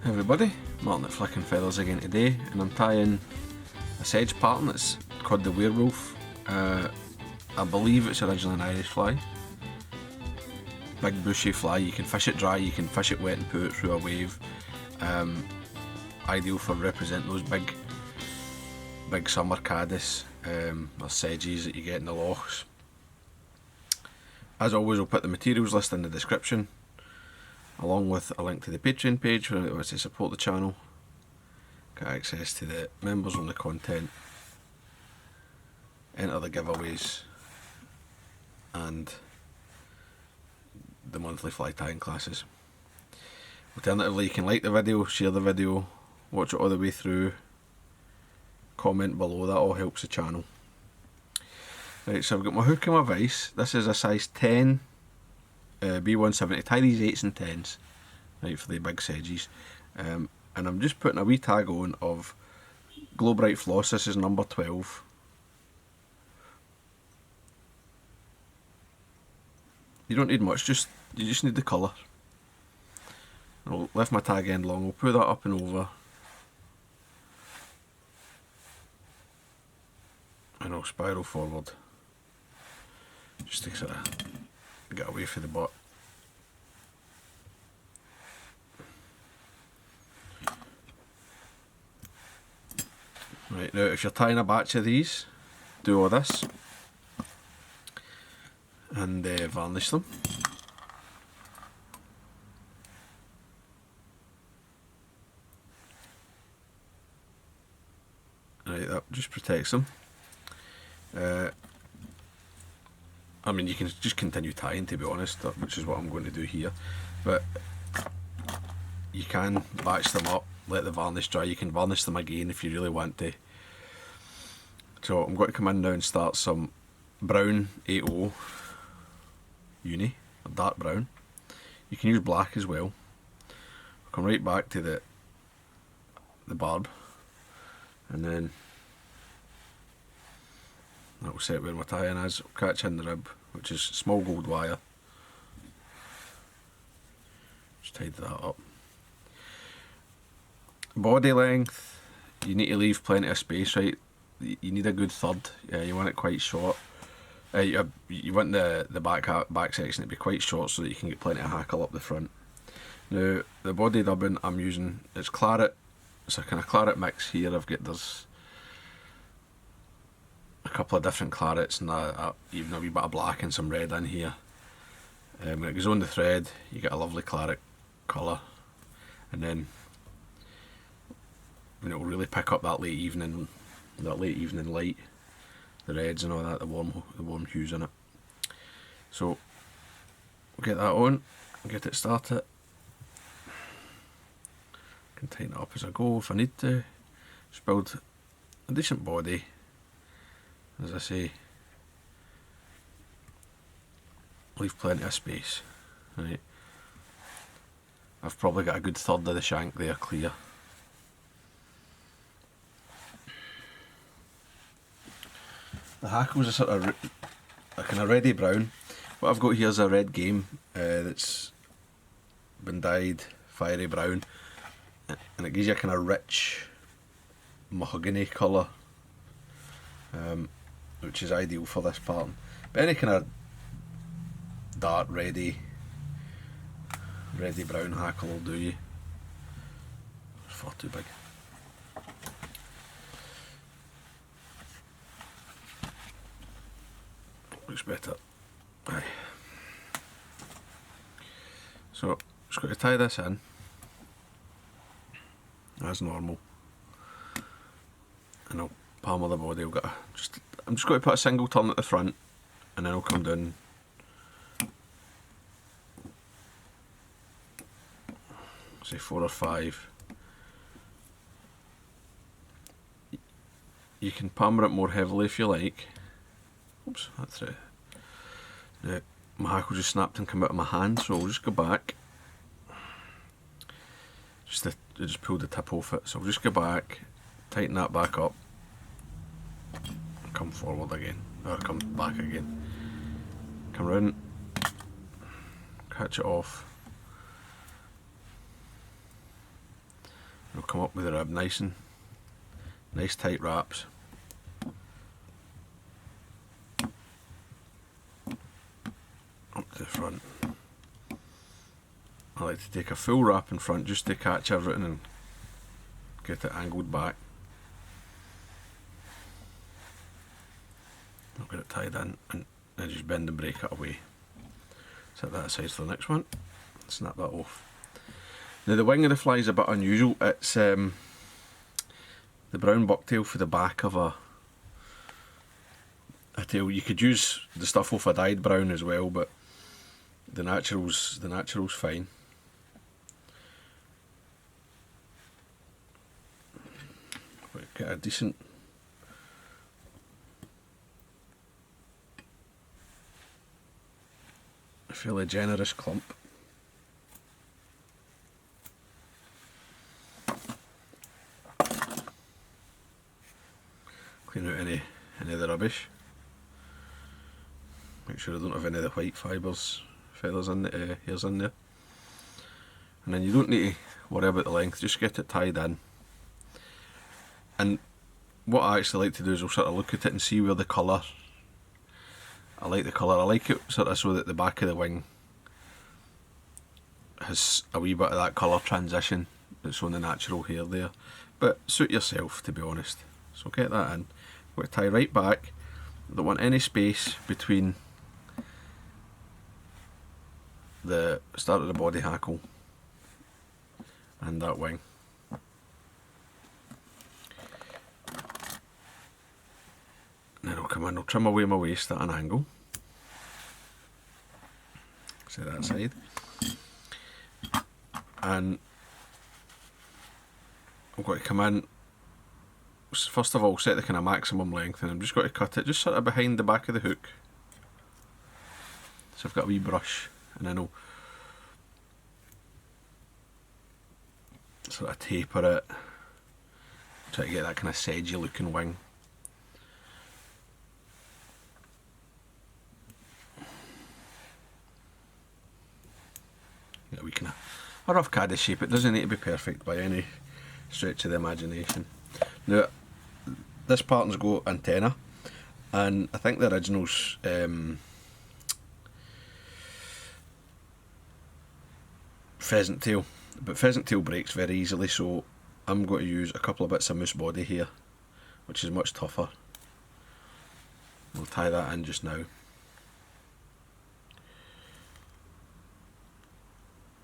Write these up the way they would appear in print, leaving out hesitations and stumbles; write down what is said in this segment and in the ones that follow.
Hey everybody, Martyn at Flicking Feathers again today, and I'm tying a sedge pattern that's called the Werewolf. I believe it's originally an Irish fly. Big bushy fly, you can fish it dry, you can fish it wet and put it through a wave. Ideal for representing those big summer caddis or sedges that you get in the lochs. As always, I'll put the materials list in the description, along with a link to the Patreon page for anyone who wants to support the channel, get access to the members only content, enter the giveaways and the monthly fly tying classes. Alternatively, you can like the video, share the video, watch it all the way through, comment below, that all helps the channel. Right, so I've got my hook and my vise. This is a size 10 B170. Tie these 8s and 10s, right, for the big sedges. And I'm just putting a wee tag on of Glo-brite floss. This is number 12. You don't need much, you just need the colour. I'll lift my tag end long, I'll pull that up and over, and I'll spiral forward just to sort of get away from the butt. Right, now if you're tying a batch of these, do all this and varnish them. Right, that just protects them. I mean, you can just continue tying, to be honest, which is what I'm going to do here, but you can batch them up, let the varnish dry. You can varnish them again if you really want to. So I'm going to come in now and start some brown 80 uni, or dark brown. You can use black as well. I'll come right back to the barb, and then that will set where my tying is. I'll catch in the rib, which is small gold wire. Just tidy that up. Body length, you need to leave plenty of space, right? You need a good third. You want it quite short. You want the back section to be quite short so that you can get plenty of hackle up the front. Now the body dubbing I'm using is Claret. It's a kind of Claret mix here. There's a couple of different clarets and even a wee bit of black and some red in here. When it goes on the thread, you get a lovely claret colour, and then when it will really pick up that late evening light, the reds and all that, the warm hues in it. So we'll get that on, get it started. I can tighten it up as I go if I need to. Just build a decent body. As I say, leave plenty of space. Right, I've probably got a good third of the shank there clear. The hackles are sort of a kind of reddy brown. What I've got here is a red game that's been dyed fiery brown, and it gives you a kind of rich mahogany colour, which is ideal for this pattern. But any kind of dark reddy brown hackle will do you. It's far too big. Looks better. Aye. So just got to tie this in as normal, and I'll palmer the body. I'm just going to put a single turn at the front, and then I'll come down say 4 or 5. You can palmer it more heavily if you like. Oops, that's it. Now, my hackle just snapped and came out of my hand, so I'll just go back. Just pull the tip off it, so I'll just go back, tighten that back up, and come forward again, or come back again. Come round, catch it off, come up with the rib nice tight wraps. Up to the front. I like to take a full wrap in front just to catch everything and get it angled back. I'll get it tied in and then just bend and break it away. Set that aside for the next one. Snap that off. Now the wing of the fly is a bit unusual. It's the brown bucktail for the back of a tail. You could use the stuff off a dyed brown as well, but the natural's fine. Get a decent fairly generous clump. Clean out any of the rubbish. Make sure I don't have any of the white feathers in the hairs in there. And then you don't need to worry about the length, just get it tied in. And what I actually like to do is I'll sort of look at it and see where the colour, I like the colour, I like it sort of so that the back of the wing has a wee bit of that colour transition that's on the natural hair there. But suit yourself, to be honest. So get that in. I'm going to tie right back. I don't want any space between the start of the body hackle and that wing. And then I'll come in, I'll trim away my waist at an angle. Set that aside. And I'm going to come in, first of all set the kind of maximum length, and I'm just going to cut it just sort of behind the back of the hook. So I've got a wee brush, and then I'll sort of taper it, try to get that kind of sedgy looking wing. Get a wee kind of a rough caddy shape. It doesn't need to be perfect by any stretch of the imagination. Now this pattern's got antenna, and I think the original's pheasant tail, but pheasant tail breaks very easily, so I'm going to use a couple of bits of moose body here, which is much tougher. We'll tie that in just now.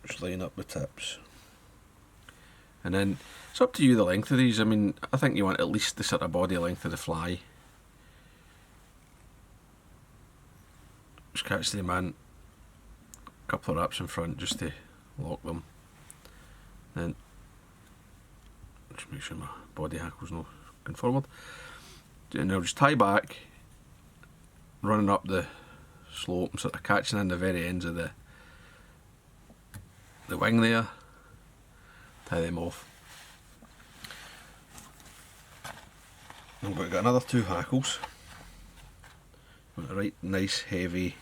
Just line up the tips, and then it's up to you the length of these. I mean, I think you want at least the sort of body length of the fly. Just catch them in, a couple of wraps in front just to lock them. Then just make sure my body hackle's not going forward. And now just tie back, running up the slope, and sort of catching in the very ends of the wing there. Tie them off. I'm going to get another 2 hackles. A right nice heavy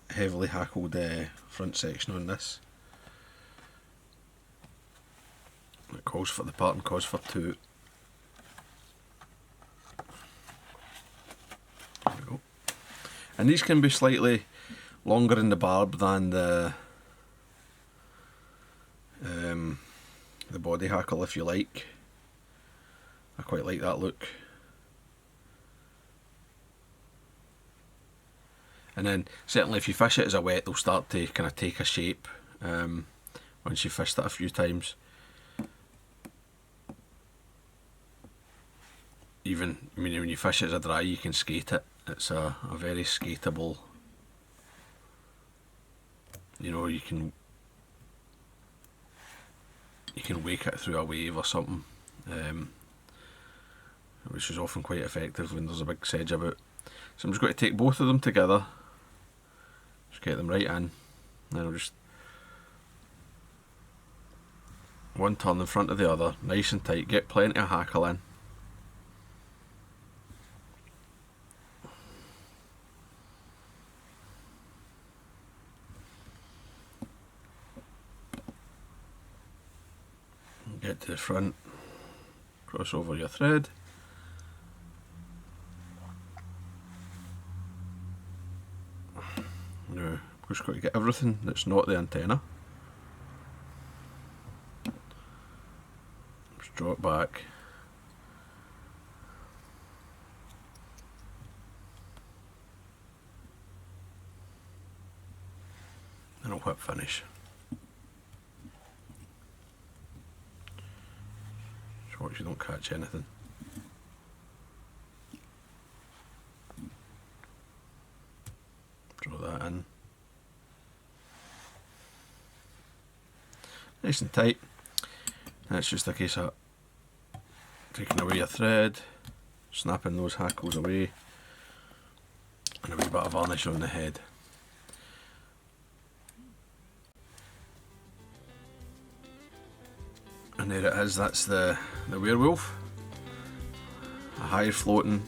heavily hackled front section on this. It calls for, the pattern calls for 2. There we go. And these can be slightly longer in the barb than the body hackle if you like. I quite like that look. And then certainly if you fish it as a wet, they'll start to kind of take a shape once you've fished it a few times. Even, I mean, when you fish it as a dry, you can skate it. It's a very skateable, you know, you can wake it through a wave or something, which is often quite effective when there's a big sedge about. So I'm just going to take both of them together, just get them right in, then I'll just one turn in front of the other, nice and tight, get plenty of hackle in. Get to the front, cross over your thread. Now, I've just got to get everything that's not the antenna. Just draw it back. And I'll whip finish. Just watch you don't catch anything. Draw that in. Nice and tight. And it's just a case of taking away your thread, snapping those hackles away, and a wee bit of varnish on the head. And there it is, that's the werewolf. A high floating,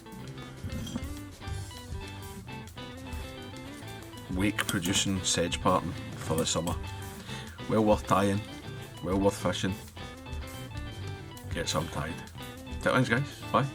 wake producing sedge pattern for the summer. Well worth tying, well worth fishing. Get some tied. Thanks guys, bye.